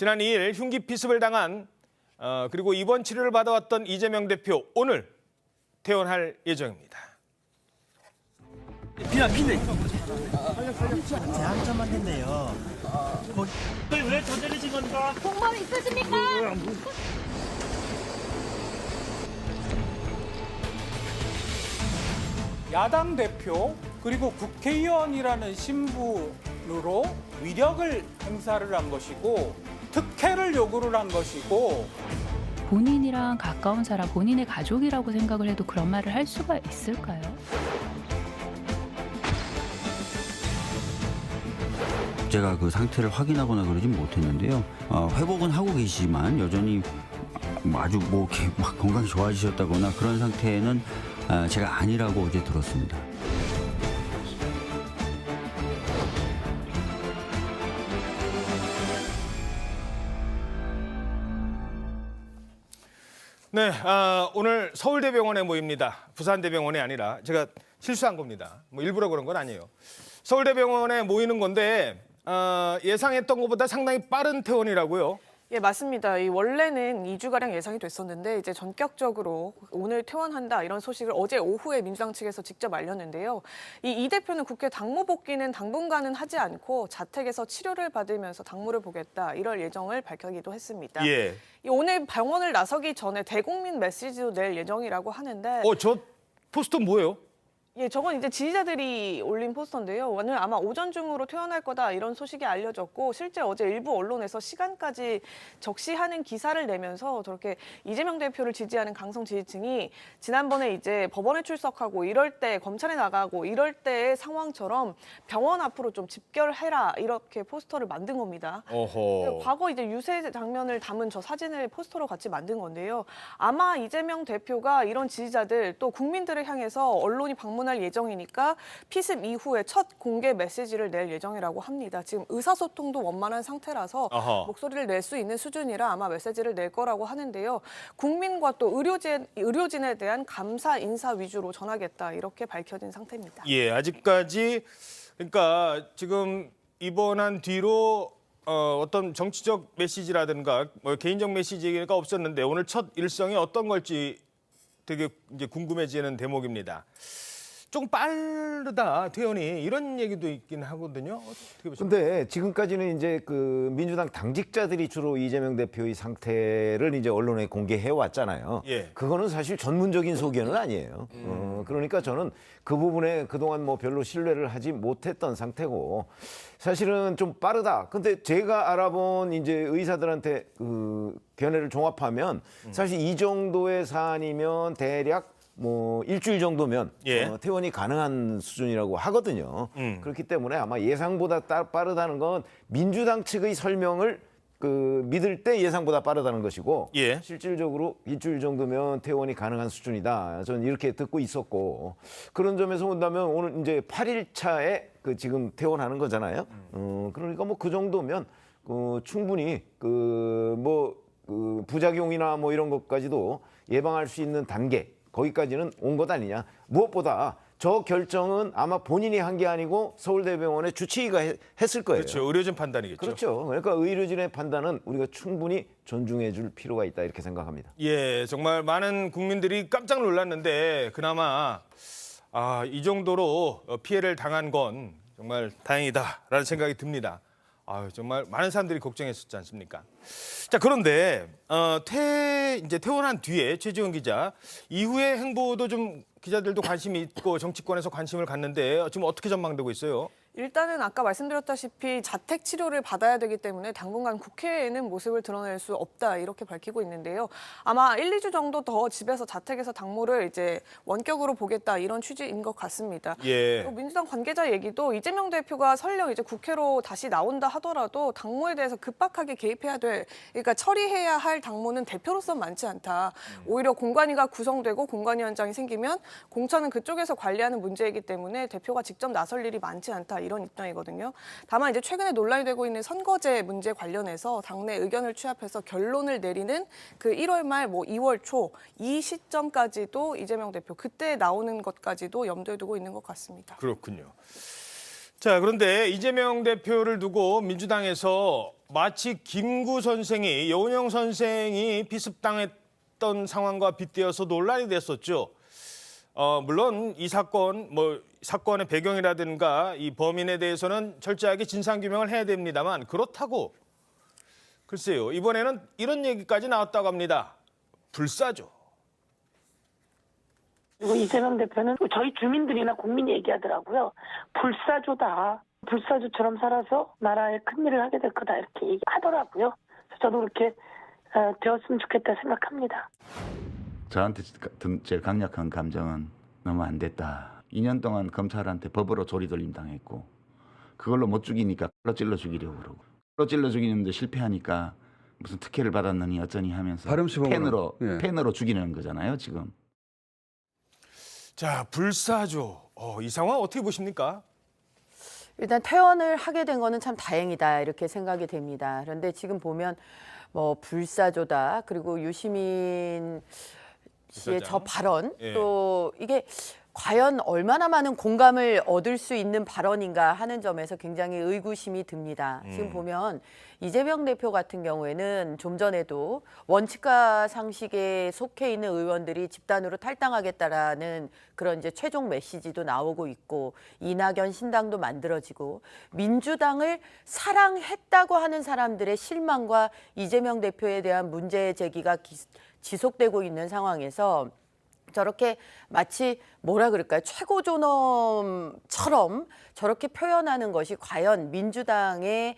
지난 2일 흉기 피습을 당한 그리고 입원 치료를 받아왔던 이재명 대표 오늘 퇴원할 예정입니다. 비인데 제한점만 된대요. 왜 전달되신 겁니까? 공범 있으십니까? 야당 대표 그리고 국회의원이라는 신분으로 위력을 행사를 한 것이고 특혜를 요구를 한 것이고 본인이랑 가까운 사람, 본인의 가족이라고 생각을 해도 그런 말을 할 수가 있을까요? 제가 그 상태를 확인하거나 그러진 못했는데요. 회복은 하고 계시지만 여전히 아주 뭐 이렇게 막 건강이 좋아지셨다거나 그런 상태는 제가 아니라고 어제 들었습니다. 네, 오늘 서울대병원에 모입니다. 부산대병원이 아니라 제가 실수한 겁니다. 뭐 일부러 그런 건 아니에요. 서울대병원에 모이는 건데 예상했던 것보다 상당히 빠른 퇴원이라고요. 예, 맞습니다. 원래는 2주가량 예상이 됐었는데 이제 전격적으로 오늘 퇴원한다 이런 소식을 어제 오후에 민주당 측에서 직접 알렸는데요. 이 대표는 국회 당무 복귀는 당분간은 하지 않고 자택에서 치료를 받으면서 당무를 보겠다 이럴 예정을 밝히기도 했습니다. 예. 오늘 병원을 나서기 전에 대국민 메시지도 낼 예정이라고 하는데 저 포스터 뭐예요? 예, 저건 이제 지지자들이 올린 포스터인데요. 오늘 아마 오전 중으로 퇴원할 거다 이런 소식이 알려졌고 실제 어제 일부 언론에서 시간까지 적시하는 기사를 내면서 저렇게 이재명 대표를 지지하는 강성 지지층이 지난번에 이제 법원에 출석하고 이럴 때 검찰에 나가고 이럴 때의 상황처럼 병원 앞으로 좀 집결해라 이렇게 포스터를 만든 겁니다. 어허. 과거 이제 유세 장면을 담은 저 사진을 포스터로 같이 만든 건데요. 아마 이재명 대표가 이런 지지자들 또 국민들을 향해서 언론이 방문할 예정이니까 피습 이후에 첫 공개 메시지를 낼 예정이라고 합니다. 지금 의사소통도 원만한 상태라서 어허. 목소리를 낼 수 있는 수준이라 아마 메시지를 낼 거라고 하는데요. 국민과 또 의료진에 대한 감사 인사 위주로 전하겠다 이렇게 밝혀진 상태입니다. 예, 아직까지 그러니까 지금 입원한 뒤로 어떤 정치적 메시지라든가 뭐 개인적 메시지가 없었는데 오늘 첫 일성이 어떤 걸지 되게 이제 궁금해지는 대목입니다. 좀 빠르다 퇴원이 이런 얘기도 있긴 하거든요. 어떻게 보십니까? 근데 지금까지는 이제 그 민주당 당직자들이 주로 이재명 대표의 상태를 이제 언론에 공개해 왔잖아요. 예. 그거는 사실 전문적인 소견은 아니에요. 그러니까 저는 그 부분에 그동안 뭐 별로 신뢰를 하지 못했던 상태고 사실은 좀 빠르다. 근데 제가 알아본 이제 의사들한테 그 견해를 종합하면 사실 이 정도의 사안이면 대략 뭐 일주일 정도면 예. 퇴원이 가능한 수준이라고 하거든요. 그렇기 때문에 아마 예상보다 빠르다는 건 민주당 측의 설명을 믿을 때 예상보다 빠르다는 것이고 예. 실질적으로 일주일 정도면 퇴원이 가능한 수준이다. 저는 이렇게 듣고 있었고 그런 점에서 본다면 오늘 이제 8일차에 지금 퇴원하는 거잖아요. 그러니까 뭐 그 정도면 충분히 부작용이나 뭐 이런 것까지도 예방할 수 있는 단계 거기까지는 온 것 아니냐. 무엇보다 저 결정은 아마 본인이 한 게 아니고 서울대병원의 주치의가 했을 거예요. 그렇죠. 의료진 판단이겠죠. 그렇죠. 그러니까 의료진의 판단은 우리가 충분히 존중해 줄 필요가 있다 이렇게 생각합니다. 예, 정말 많은 국민들이 깜짝 놀랐는데 그나마 이 정도로 피해를 당한 건 정말 다행이다라는 생각이 듭니다. 정말 많은 사람들이 걱정했었지 않습니까? 자, 그런데 이제 퇴원한 뒤에 최지원 기자 이후의 행보도 좀 기자들도 관심이 있고 정치권에서 관심을 갖는데 지금 어떻게 전망되고 있어요? 일단은 아까 말씀드렸다시피 자택 치료를 받아야 되기 때문에 당분간 국회에는 모습을 드러낼 수 없다 이렇게 밝히고 있는데요. 아마 1, 2주 정도 더 집에서 자택에서 당무를 이제 원격으로 보겠다 이런 취지인 것 같습니다. 예. 또 민주당 관계자 얘기도 이재명 대표가 설령 이제 국회로 다시 나온다 하더라도 당무에 대해서 급박하게 개입해야 될, 그러니까 처리해야 할 당무는 대표로서 많지 않다. 오히려 공관위가 구성되고 공관위원장이 생기면 공천은 그쪽에서 관리하는 문제이기 때문에 대표가 직접 나설 일이 많지 않다. 이런 입장이거든요. 다만 이제 최근에 논란이 되고 있는 선거제 문제 관련해서 당내 의견을 취합해서 결론을 내리는 그 1월 말, 2월 초 이 시점까지도 이재명 대표 그때 나오는 것까지도 염두에 두고 있는 것 같습니다. 그렇군요. 자, 그런데 이재명 대표를 두고 민주당에서 마치 김구 선생이 여운형 선생이 비습당했던 상황과 빗대어서 논란이 됐었죠. 물론 이 사건, 사건의 배경이라든가 이 범인에 대해서는 철저하게 진상규명을 해야 됩니다만 그렇다고 글쎄요, 이번에는 이런 얘기까지 나왔다고 합니다. 불사조. 그리고 이재명 대표는 저희 주민들이나 국민이 얘기하더라고요. 불사조다. 불사조처럼 살아서 나라에 큰일을 하게 될 거다 이렇게 얘기하더라고요. 그래서 저도 그렇게 되었으면 좋겠다 생각합니다. 저한테 제일 강력한 감정은 너무 안 됐다. 2년 동안 검찰한테 법으로 조리돌림 당했고 그걸로 못 죽이니까 칼로 찔러 죽이려고 그러고 칼로 찔러 죽이는데 실패하니까 무슨 특혜를 받았느니 어쩌니 하면서 펜으로 죽이는 거잖아요 지금. 자, 불사조. 이 상황 어떻게 보십니까? 일단 퇴원을 하게 된 거는 참 다행이다 이렇게 생각이 됩니다. 그런데 지금 보면 뭐 불사조다 그리고 유시민 씨의 저 발언 예. 또 이게 과연 얼마나 많은 공감을 얻을 수 있는 발언인가 하는 점에서 굉장히 의구심이 듭니다. 지금 보면 이재명 대표 같은 경우에는 좀 전에도 원칙과 상식에 속해 있는 의원들이 집단으로 탈당하겠다라는 그런 이제 최종 메시지도 나오고 있고 이낙연 신당도 만들어지고 민주당을 사랑했다고 하는 사람들의 실망과 이재명 대표에 대한 문제 제기가 지속되고 있는 상황에서 저렇게 마치 뭐라 그럴까요? 최고 존엄처럼 저렇게 표현하는 것이 과연 민주당의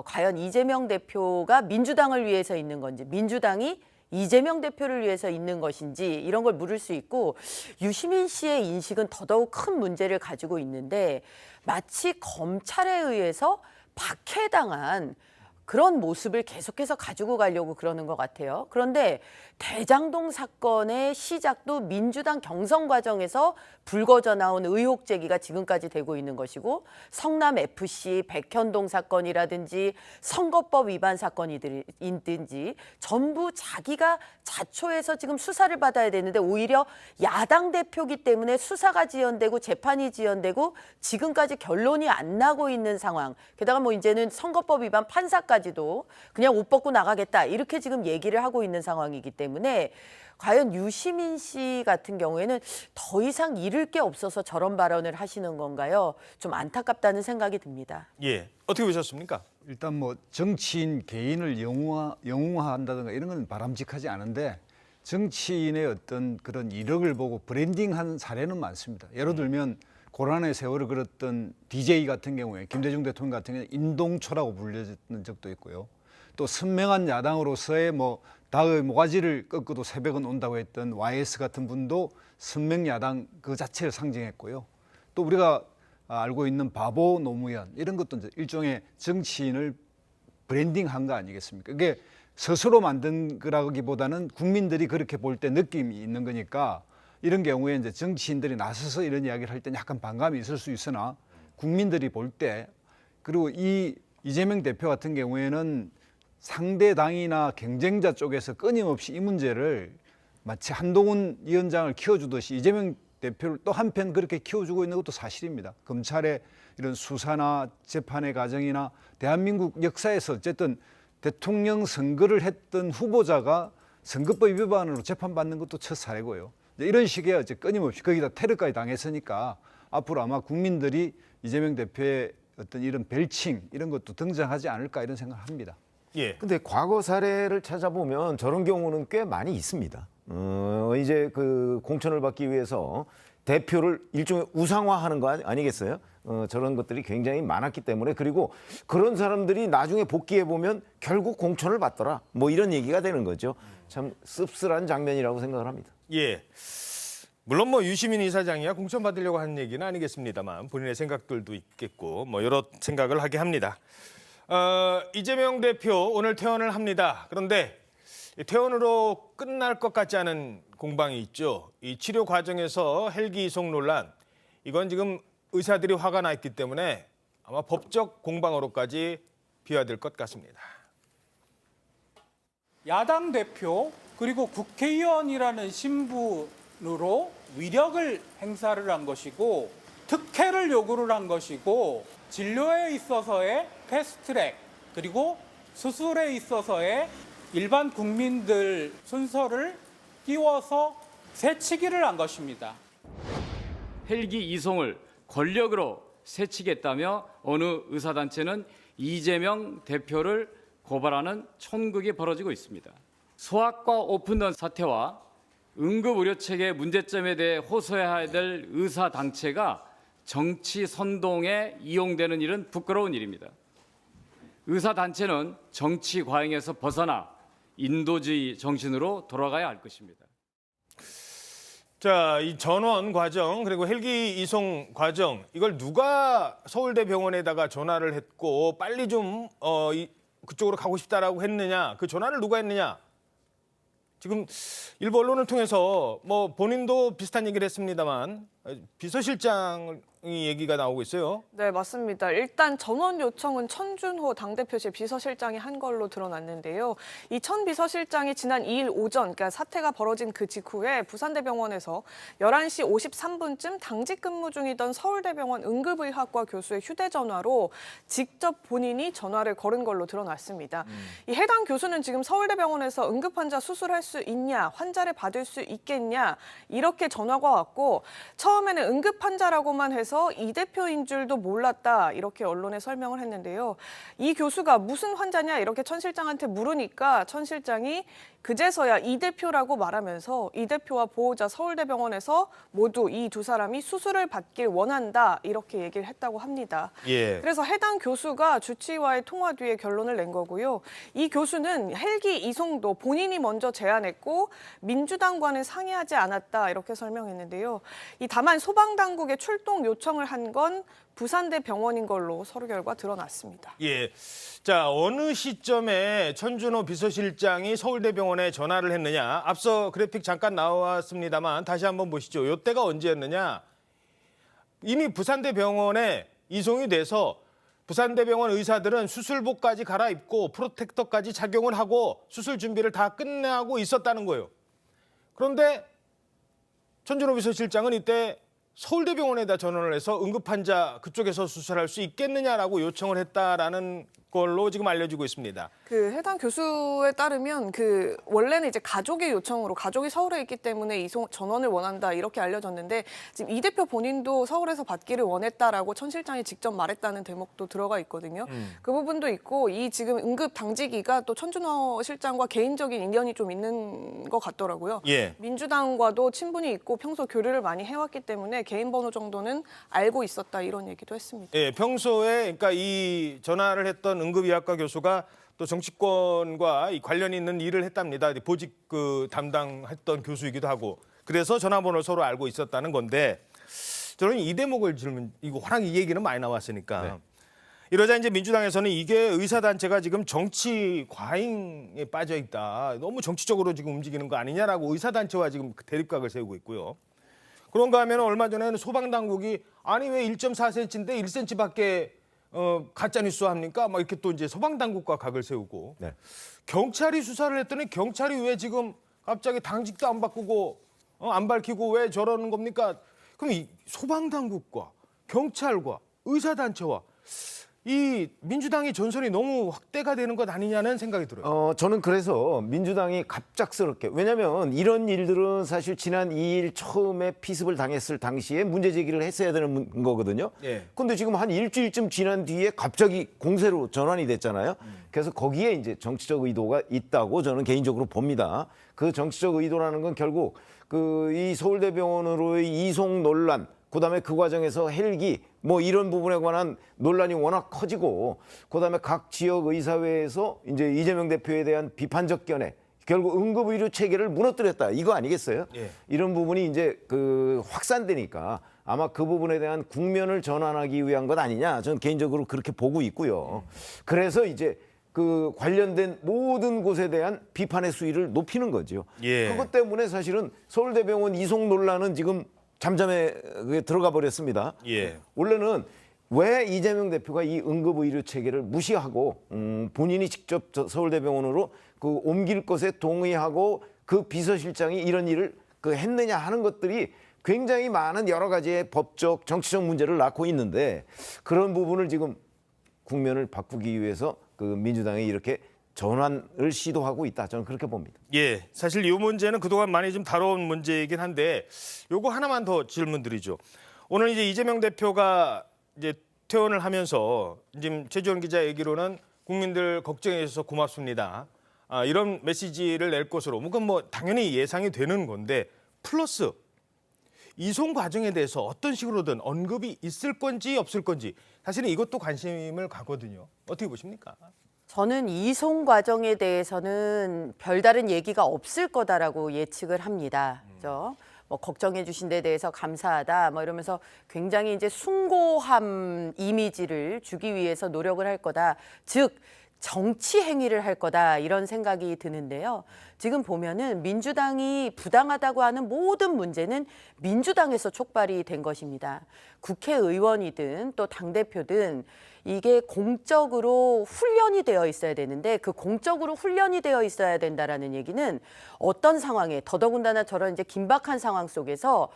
과연 이재명 대표가 민주당을 위해서 있는 건지 민주당이 이재명 대표를 위해서 있는 것인지 이런 걸 물을 수 있고 유시민 씨의 인식은 더더욱 큰 문제를 가지고 있는데 마치 검찰에 의해서 박해당한 그런 모습을 계속해서 가지고 가려고 그러는 것 같아요. 그런데 대장동 사건의 시작도 민주당 경선 과정에서 불거져 나온 의혹 제기가 지금까지 되고 있는 것이고 성남FC 백현동 사건이라든지 선거법 위반 사건이든지 전부 자기가 자초해서 지금 수사를 받아야 되는데 오히려 야당 대표기 때문에 수사가 지연되고 재판이 지연되고 지금까지 결론이 안 나고 있는 상황. 게다가 뭐 이제는 선거법 위반 판사까지도 그냥 옷 벗고 나가겠다 이렇게 지금 얘기를 하고 있는 상황이기 때문에 과연 유시민 씨 같은 경우에는 더 이상 잃을 게 없어서 저런 발언을 하시는 건가요? 좀 안타깝다는 생각이 듭니다. 예, 어떻게 보셨습니까? 일단 뭐 정치인 개인을 영웅화한다든가 이런 건 바람직하지 않은데 정치인의 어떤 그런 이력을 보고 브랜딩한 사례는 많습니다. 예를 들면 고난의 세월을 걸었던 DJ 같은 경우에 김대중 대통령 같은 경우에 인동초라고 불려졌던 적도 있고요. 또 선명한 야당으로서의 뭐 닭의 모가지를 꺾어도 새벽은 온다고 했던 YS 같은 분도 선명 야당 그 자체를 상징했고요. 또 우리가 알고 있는 바보 노무현 이런 것도 이제 일종의 정치인을 브랜딩한 거 아니겠습니까? 이게 스스로 만든 거라기보다는 국민들이 그렇게 볼 때 느낌이 있는 거니까 이런 경우에 이제 정치인들이 나서서 이런 이야기를 할 때 약간 반감이 있을 수 있으나 국민들이 볼 때 그리고 이 이재명 대표 같은 경우에는 상대 당이나 경쟁자 쪽에서 끊임없이 이 문제를 마치 한동훈 위원장을 키워주듯이 이재명 대표를 또 한편 그렇게 키워주고 있는 것도 사실입니다. 검찰의 이런 수사나 재판의 과정이나 대한민국 역사에서 어쨌든 대통령 선거를 했던 후보자가 선거법 위반으로 재판받는 것도 첫 사례고요. 이런 식의 어째 끊임없이 거기다 테러까지 당했으니까 앞으로 아마 국민들이 이재명 대표의 어떤 이런 별칭 이런 것도 등장하지 않을까 이런 생각을 합니다. 예. 근데 과거 사례를 찾아보면 저런 경우는 꽤 많이 있습니다. 이제 그 공천을 받기 위해서 대표를 일종의 우상화하는 거 아니겠어요? 저런 것들이 굉장히 많았기 때문에 그리고 그런 사람들이 나중에 복귀해 보면 결국 공천을 받더라. 뭐 이런 얘기가 되는 거죠. 참 씁쓸한 장면이라고 생각을 합니다. 예. 물론 뭐 유시민 이사장이야 공천 받으려고 하는 얘기는 아니겠습니다만 본인의 생각들도 있겠고 뭐 여러 생각을 하게 합니다. 이재명 대표 오늘 퇴원을 합니다. 그런데 퇴원으로 끝날 것 같지 않은 공방이 있죠. 이 치료 과정에서 헬기 이송 논란 이건 지금 의사들이 화가 나 있기 때문에 아마 법적 공방으로까지 비화될 것 같습니다. 야당 대표 그리고 국회의원이라는 신분으로 위력을 행사를 한 것이고 특혜를 요구를 한 것이고 진료에 있어서의 패스트트랙 그리고 수술에 있어서의 일반 국민들 순서를 띄워서 새치기를 한 것입니다. 헬기 이송을 권력으로 새치겠다며 어느 의사단체는 이재명 대표를 고발하는 천극이 벌어지고 있습니다. 소아과 오픈런 사태와 응급의료체계 문제점에 대해 호소해야 될 의사단체가 정치 선동에 이용되는 일은 부끄러운 일입니다. 의사단체는 정치 과잉에서 벗어나 인도주의 정신으로 돌아가야 할 것입니다. 자, 이 전원 과정 그리고 헬기 이송 과정 이걸 누가 서울대병원에다가 전화를 했고 빨리 좀 그쪽으로 가고 싶다라고 했느냐, 그 전화를 누가 했느냐. 지금 일부 언론을 통해서 뭐 본인도 비슷한 얘기를 했습니다만 비서실장이 얘기가 나오고 있어요. 네, 맞습니다. 일단 전원 요청은 천준호 당대표실 비서실장이 한 걸로 드러났는데요. 이 천 비서실장이 지난 2일 오전, 그러니까 사태가 벌어진 그 직후에 부산대병원에서 11시 53분쯤 당직 근무 중이던 서울대병원 응급의학과 교수의 휴대전화로 직접 본인이 전화를 걸은 걸로 드러났습니다. 이 해당 교수는 지금 서울대병원에서 응급환자 수술할 수 있냐, 환자를 받을 수 있겠냐 이렇게 전화가 왔고 처음에는 응급환자라고만 해서 이 대표인 줄도 몰랐다 이렇게 언론에 설명을 했는데요. 이 교수가 무슨 환자냐 이렇게 천 실장한테 물으니까 천 실장이 그제서야 이 대표라고 말하면서 이 대표와 보호자 서울대병원에서 모두 이 두 사람이 수술을 받길 원한다 이렇게 얘기를 했다고 합니다. 예. 그래서 해당 교수가 주치의와의 통화 뒤에 결론을 낸 거고요. 이 교수는 헬기 이송도 본인이 먼저 제안했고 민주당과는 상의하지 않았다 이렇게 설명했는데요. 다만 소방당국의 출동 요청을 한 건 부산대 병원인 걸로 서류 결과 드러났습니다. 예. 자, 어느 시점에 천준호 비서실장이 서울대병원에 전화를 했느냐. 앞서 그래픽 잠깐 나왔습니다만 다시 한번 보시죠. 이때가 언제였느냐. 이미 부산대병원에 이송이 돼서 부산대병원 의사들은 수술복까지 갈아입고 프로텍터까지 착용을 하고 수술 준비를 다 끝내고 있었다는 거예요. 그런데 천준호 비서실장은 이때 서울대병원에다 전화를 해서 응급환자 그쪽에서 수술할 수 있겠느냐라고 요청을 했다라는 걸로 지금 알려지고 있습니다. 그 해당 교수에 따르면 원래는 이제 가족의 요청으로 가족이 서울에 있기 때문에 이송 전원을 원한다 이렇게 알려졌는데 지금 이 대표 본인도 서울에서 받기를 원했다라고 천 실장이 직접 말했다는 대목도 들어가 있거든요. 그 부분도 있고 이 지금 응급 당직위가 또 천준호 실장과 개인적인 인연이 좀 있는 것 같더라고요. 예. 민주당과도 친분이 있고 평소 교류를 많이 해왔기 때문에 개인 번호 정도는 알고 있었다 이런 얘기도 했습니다. 예, 평소에 그러니까 이 전화를 했던 응급의학과 교수가 또 정치권과 관련이 있는 일을 했답니다. 보직 담당했던 교수이기도 하고 그래서 전화번호를 서로 알고 있었다는 건데 저는 이 대목을 질문 이거 워낙 이 얘기는 많이 나왔으니까 네. 이러자 이제 민주당에서는 이게 의사단체가 지금 정치 과잉에 빠져 있다. 너무 정치적으로 지금 움직이는 거 아니냐라고 의사단체와 지금 대립각을 세우고 있고요. 그런가 하면 얼마 전에는 소방당국이 아니 왜 1.4cm인데 1cm밖에 가짜 뉴스 합니까? 막 이렇게 또 이제 소방당국과 각을 세우고 네. 경찰이 수사를 했더니 경찰이 왜 지금 갑자기 당직도 안 바꾸고 안 밝히고 왜 저러는 겁니까? 그럼 이 소방당국과 경찰과 의사단체와 이 민주당의 전선이 너무 확대가 되는 것 아니냐는 생각이 들어요. 저는 그래서 민주당이 갑작스럽게 왜냐하면 이런 일들은 사실 지난 2일 처음에 피습을 당했을 당시에 문제 제기를 했어야 되는 거거든요. 그런데 지금 한 일주일쯤 지난 뒤에 갑자기 공세로 전환이 됐잖아요. 그래서 거기에 이제 정치적 의도가 있다고 저는 개인적으로 봅니다. 그 정치적 의도라는 건 결국 이 서울대병원으로의 이송 논란 그다음에 그 과정에서 헬기 뭐 이런 부분에 관한 논란이 워낙 커지고 그다음에 각 지역 의사회에서 이제 이재명 대표에 대한 비판적 견해 결국 응급의료 체계를 무너뜨렸다 이거 아니겠어요? 예. 이런 부분이 이제 확산되니까 아마 그 부분에 대한 국면을 전환하기 위한 것 아니냐 저는 개인적으로 그렇게 보고 있고요. 그래서 이제 관련된 모든 곳에 대한 비판의 수위를 높이는 거죠. 예. 그것 때문에 사실은 서울대병원 이송 논란은 지금 잠잠에 들어가 버렸습니다. 예. 원래는 왜 이재명 대표가 이 응급의료 체계를 무시하고 본인이 직접 서울대병원으로 옮길 것에 동의하고 그 비서실장이 이런 일을 했느냐 하는 것들이 굉장히 많은 여러 가지의 법적, 정치적 문제를 낳고 있는데 그런 부분을 지금 국면을 바꾸기 위해서 그 민주당이 이렇게 전환을 시도하고 있다. 저는 그렇게 봅니다. 예, 사실 이 문제는 그동안 많이 좀 다뤄온 문제이긴 한데 요거 하나만 더 질문드리죠. 오늘 이제 이재명 대표가 이제 퇴원을 하면서 지금 최지원 기자 얘기로는 국민들 걱정해 주셔서 고맙습니다. 이런 메시지를 낼 것으로, 그건 뭐 당연히 예상이 되는 건데 플러스 이송 과정에 대해서 어떤 식으로든 언급이 있을 건지 없을 건지 사실은 이것도 관심을 가거든요. 어떻게 보십니까? 저는 이송 과정에 대해서는 별다른 얘기가 없을 거다라고 예측을 합니다. 그죠? 뭐 걱정해 주신 데 대해서 감사하다 뭐 이러면서 굉장히 이제 숭고함 이미지를 주기 위해서 노력을 할 거다. 즉 정치 행위를 할 거다 이런 생각이 드는데요. 지금 보면은 민주당이 부당하다고 하는 모든 문제는 민주당에서 촉발이 된 것입니다. 국회의원이든 또 당대표든 이게 공적으로 훈련이 되어 있어야 되는데 그 공적으로 훈련이 되어 있어야 된다라는 얘기는 어떤 상황에 더더군다나 저런 이제 긴박한 상황 속에서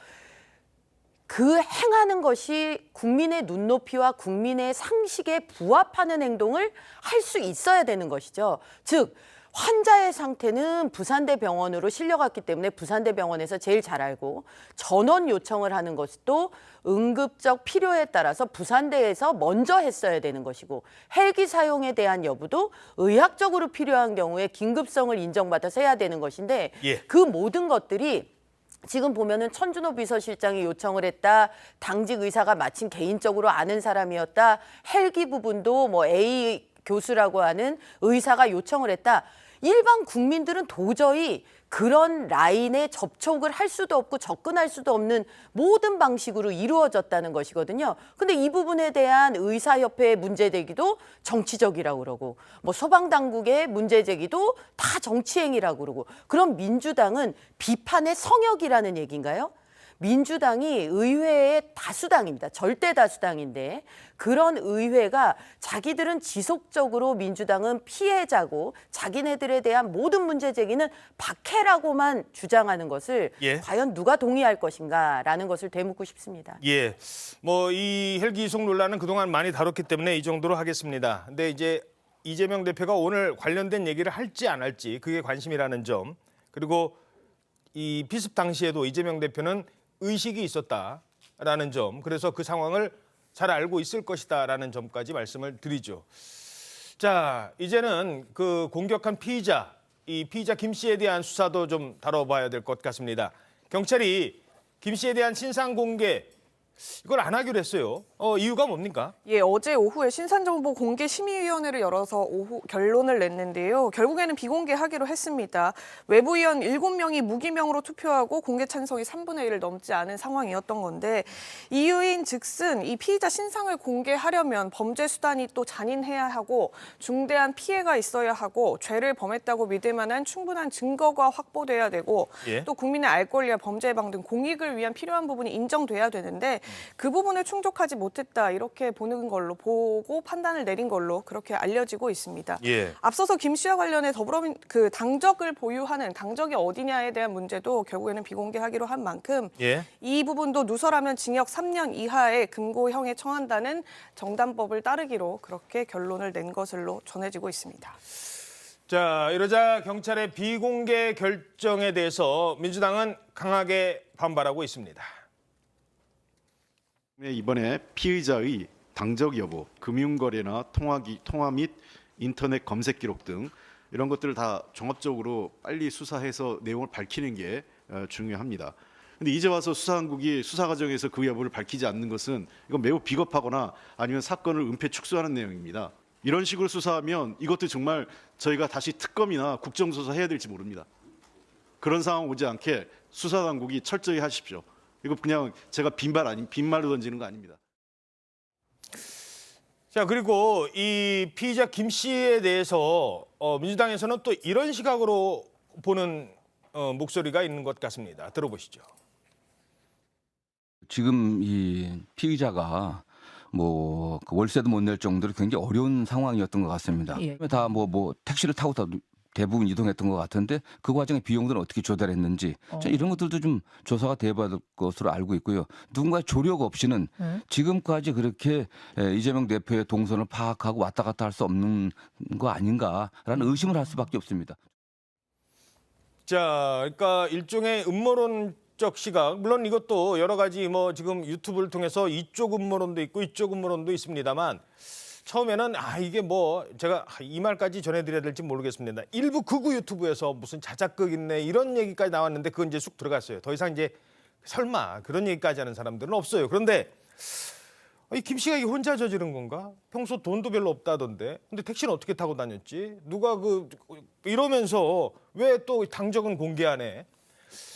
그 행하는 것이 국민의 눈높이와 국민의 상식에 부합하는 행동을 할 수 있어야 되는 것이죠. 즉 환자의 상태는 부산대 병원으로 실려갔기 때문에 부산대 병원에서 제일 잘 알고 전원 요청을 하는 것도 응급적 필요에 따라서 부산대에서 먼저 했어야 되는 것이고 헬기 사용에 대한 여부도 의학적으로 필요한 경우에 긴급성을 인정받아서 해야 되는 것인데 그 모든 것들이 지금 보면은 천준호 비서실장이 요청을 했다. 당직 의사가 마침 개인적으로 아는 사람이었다. 헬기 부분도 뭐 A 교수라고 하는 의사가 요청을 했다. 일반 국민들은 도저히 그런 라인에 접촉을 할 수도 없고 접근할 수도 없는 모든 방식으로 이루어졌다는 것이거든요. 근데 이 부분에 대한 의사협회의 문제제기도 정치적이라고 그러고 뭐 소방당국의 문제제기도 다 정치행위라고 그러고 그럼 민주당은 비판의 성역이라는 얘기인가요? 민주당이 의회의 다수당입니다. 절대 다수당인데 그런 의회가 자기들은 지속적으로 민주당은 피해자고 자기네들에 대한 모든 문제 제기는 박해라고만 주장하는 것을 과연 누가 동의할 것인가라는 것을 되묻고 싶습니다. 예, 뭐 이 헬기 이송 논란은 그동안 많이 다뤘기 때문에 이 정도로 하겠습니다. 근데 이제 이재명 대표가 오늘 관련된 얘기를 할지 안 할지 그게 관심이라는 점, 그리고 이 비습 당시에도 이재명 대표는 의식이 있었다라는 점, 그래서 그 상황을 잘 알고 있을 것이다라는 점까지 말씀을 드리죠. 자, 이제는 그 공격한 피의자, 이 피의자 김 씨에 대한 수사도 좀 다뤄봐야 될 것 같습니다. 경찰이 김 씨에 대한 신상 공개 이걸 안 하기로 했어요. 이유가 뭡니까? 예, 어제 오후에 신상정보 공개 심의위원회를 열어서 오후 결론을 냈는데요. 결국에는 비공개하기로 했습니다. 외부위원 7명이 무기명으로 투표하고 공개 찬성이 3분의 1을 넘지 않은 상황이었던 건데 이유인 즉슨 이 피의자 신상을 공개하려면 범죄 수단이 또 잔인해야 하고 중대한 피해가 있어야 하고 죄를 범했다고 믿을 만한 충분한 증거가 확보돼야 되고 또 국민의 알 권리와 범죄 예방 등 공익을 위한 필요한 부분이 인정돼야 되는데 그 부분을 충족하지 못했다 이렇게 보는 걸로 보고 판단을 내린 걸로 그렇게 알려지고 있습니다. 앞서서 김 씨와 관련해 그 당적을 보유하는 당적이 어디냐에 대한 문제도 결국에는 비공개하기로 한 만큼 이 부분도 누설하면 징역 3년 이하의 금고형에 처한다는 정당법을 따르기로 그렇게 결론을 낸 것으로 전해지고 있습니다. 자, 이러자 경찰의 비공개 결정에 대해서 민주당은 강하게 반발하고 있습니다. 이번에 피의자의 당적 여부, 금융거래나 통화 및 인터넷 검색 기록 등 이런 것들을 다 종합적으로 빨리 수사해서 내용을 밝히는 게 중요합니다. 그런데 이제 와서 수사당국이 수사 과정에서 그 여부를 밝히지 않는 것은 이건 매우 비겁하거나 아니면 사건을 은폐 축소하는 내용입니다. 이런 식으로 수사하면 이것도 정말 저희가 다시 특검이나 국정조사 해야 될지 모릅니다. 그런 상황 오지 않게 수사당국이 철저히 하십시오. 이거 그냥 제가 빈말로 던지는 거 아닙니다. 자, 그리고 이 피의자 김 씨에 대해서 민주당에서는 또 이런 시각으로 보는 목소리가 있는 것 같습니다. 들어보시죠. 지금 이 피의자가 뭐 그 월세도 못 낼 정도로 굉장히 어려운 상황이었던 것 같습니다. 다 뭐 택시를 타고 다 대부분 이동했던 것 같은데 그 과정에 비용들은 어떻게 조달했는지 이런 것들도 좀 조사가 돼봐야 될 것으로 알고 있고요. 누군가의 조력 없이는 지금까지 그렇게 이재명 대표의 동선을 파악하고 왔다 갔다 할 수 없는 거 아닌가라는 의심을 할 수밖에 없습니다. 자, 그러니까 일종의 음모론적 시각, 물론 이것도 여러 가지 뭐 지금 유튜브를 통해서 이쪽 음모론도 있고 이쪽 음모론도 있습니다만 처음에는 이게 뭐 제가 이 말까지 전해드려야 될지 모르겠습니다. 일부 극우 유튜브에서 무슨 자작극 있네 이런 얘기까지 나왔는데 그건 이제 쑥 들어갔어요. 더 이상 이제 설마 그런 얘기까지 하는 사람들은 없어요. 그런데 이 김 씨가 이게 혼자 저지른 건가? 평소 돈도 별로 없다던데. 근데 택시는 어떻게 타고 다녔지? 누가 이러면서 왜 또 당적은 공개 안 해?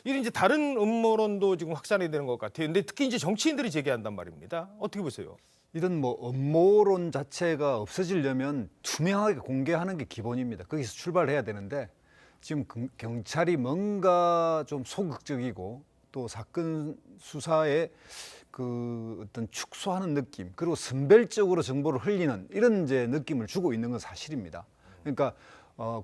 이런 이제 다른 음모론도 지금 확산이 되는 것 같아요. 근데 특히 이제 정치인들이 제기한단 말입니다. 어떻게 보세요? 이런 뭐 음모론 자체가 없어지려면 투명하게 공개하는 게 기본입니다. 거기서 출발해야 되는데 지금 경찰이 뭔가 좀 소극적이고 또 사건 수사에 그 어떤 축소하는 느낌 그리고 선별적으로 정보를 흘리는 이런 이제 느낌을 주고 있는 건 사실입니다. 그러니까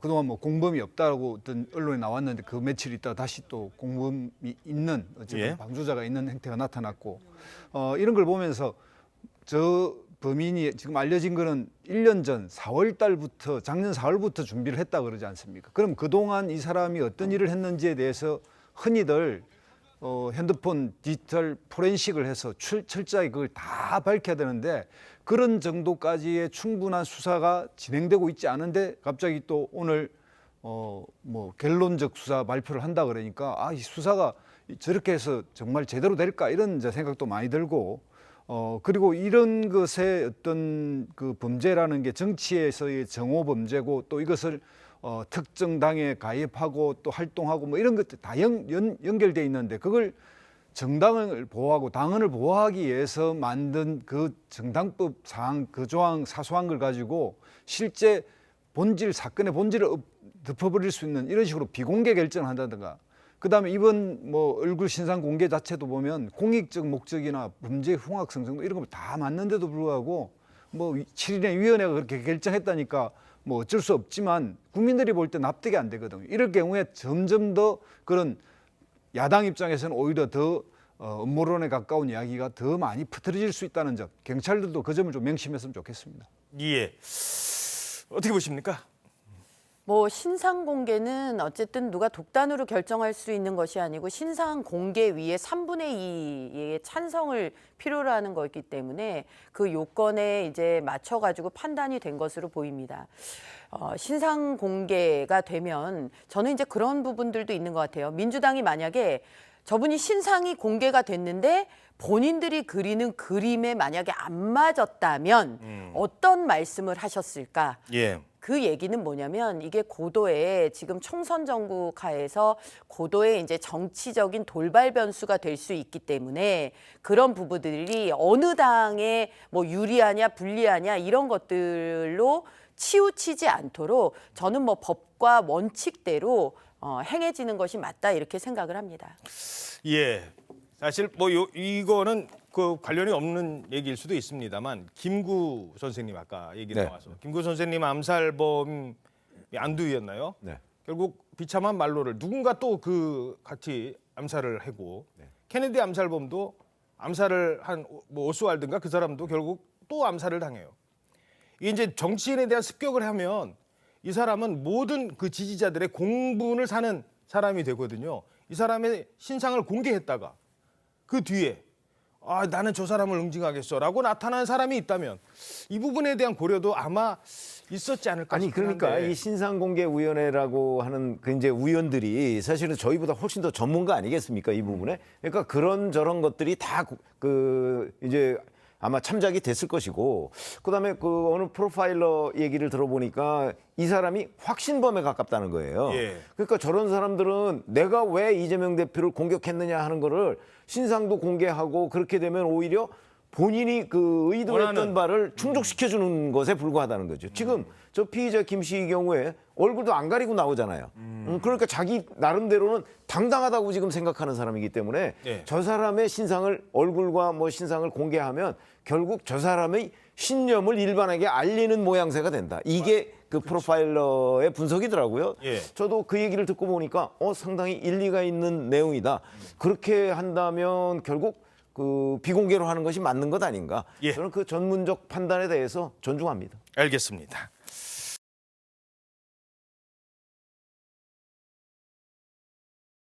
그동안 뭐 공범이 없다고 어떤 언론에 나왔는데 그 며칠 있다가 다시 또 공범이 있는 어쨌든 방조자가 있는 행태가 나타났고 이런 걸 보면서 저 범인이 지금 알려진 거는 1년 전 4월 달부터 작년 4월부터 준비를 했다 그러지 않습니까? 그럼 그동안 이 사람이 어떤 일을 했는지에 대해서 흔히들 핸드폰 디지털 포렌식을 해서 철저하게 그걸 다 밝혀야 되는데 그런 정도까지의 충분한 수사가 진행되고 있지 않은데 갑자기 또 오늘 뭐 결론적 수사 발표를 한다 그러니까 이 수사가 저렇게 해서 정말 제대로 될까 이런 이제 생각도 많이 들고 그리고 이런 것의 어떤 그 범죄라는 게 정치에서의 정오 범죄고 또 이것을 특정 당에 가입하고 또 활동하고 뭐 이런 것들 다 연결돼 있는데 그걸 정당을 보호하고 당원을 보호하기 위해서 만든 그 정당법 사항 그 조항 사소한 걸 가지고 실제 본질 사건의 본질을 덮어버릴 수 있는 이런 식으로 비공개 결정을 한다든가 그다음에 이번 뭐 얼굴 신상 공개 자체도 보면 공익적 목적이나 범죄 흉악성 정도 이런 거 다 맞는데도 불구하고 뭐 7인의 위원회가 그렇게 결정했다니까 뭐 어쩔 수 없지만 국민들이 볼 때 납득이 안 되거든요. 이럴 경우에 점점 더 그런 야당 입장에서는 오히려 더 음모론에 가까운 이야기가 더 많이 퍼뜨려질 수 있다는 점 경찰들도 그 점을 좀 명심했으면 좋겠습니다. 예. 어떻게 보십니까? 뭐 신상 공개는 어쨌든 누가 독단으로 결정할 수 있는 것이 아니고 신상 공개 위에 3분의 2의 찬성을 필요로 하는 거기 때문에 그 요건에 이제 맞춰가지고 판단이 된 것으로 보입니다. 신상 공개가 되면 저는 이제 그런 부분들도 있는 것 같아요. 민주당이 만약에 저분이 신상이 공개가 됐는데 본인들이 그리는 그림에 만약에 안 맞았다면 어떤 말씀을 하셨을까? 예. 그 얘기는 뭐냐면 이게 고도의 지금 총선 정국 하에서 고도의 이제 정치적인 돌발 변수가 될 수 있기 때문에 그런 부분들이 어느 당에 뭐 유리하냐 불리하냐 이런 것들로 치우치지 않도록 저는 뭐 법과 원칙대로 행해지는 것이 맞다 이렇게 생각을 합니다. 예. 사실 뭐 이거는 그 관련이 없는 얘기일 수도 있습니다만 김구 선생님 아까 얘기 나와서 김구 선생님 암살범이 안두희였나요? 네. 결국 비참한 말로를 누군가 또 그 같이 암살을 하고 케네디 암살범도 암살을 한 뭐 오스왈드인가 그 사람도 결국 또 암살을 당해요. 이게 이제 정치인에 대한 습격을 하면 이 사람은 모든 그 지지자들의 공분을 사는 사람이 되거든요. 이 사람의 신상을 공개했다가 그 뒤에 나는 저 사람을 응징하겠어라고 나타난 사람이 있다면 이 부분에 대한 고려도 아마 있었지 않을까 아니 싶은데. 그러니까 이 신상공개위원회라고 하는 그 이제 위원들이 사실은 저희보다 훨씬 더 전문가 아니겠습니까 이 부분에? 그러니까 그런 저런 것들이 다 그 이제 아마 참작이 됐을 것이고 그다음에 그 어느 프로파일러 얘기를 들어보니까 이 사람이 확신범에 가깝다는 거예요. 그러니까 저런 사람들은 내가 왜 이재명 대표를 공격했느냐 하는 거를 신상도 공개하고 그렇게 되면 오히려 본인이 그 의도했던 바를 충족시켜주는 것에 불과하다는 거죠. 지금 저 피의자 김 씨의 경우에 얼굴도 안 가리고 나오잖아요. 그러니까 자기 나름대로는 당당하다고 지금 생각하는 사람이기 때문에 저 사람의 신상을 얼굴과 뭐 신상을 공개하면 결국 저 사람의 신념을 일반에게 알리는 모양새가 된다. 이게 그 프로파일러의 분석이더라고요. 예. 저도 그 얘기를 듣고 보니까 상당히 일리가 있는 내용이다. 그렇게 한다면 결국 그 비공개로 하는 것이 맞는 것 아닌가. 예. 저는 그 전문적 판단에 대해서 존중합니다. 알겠습니다.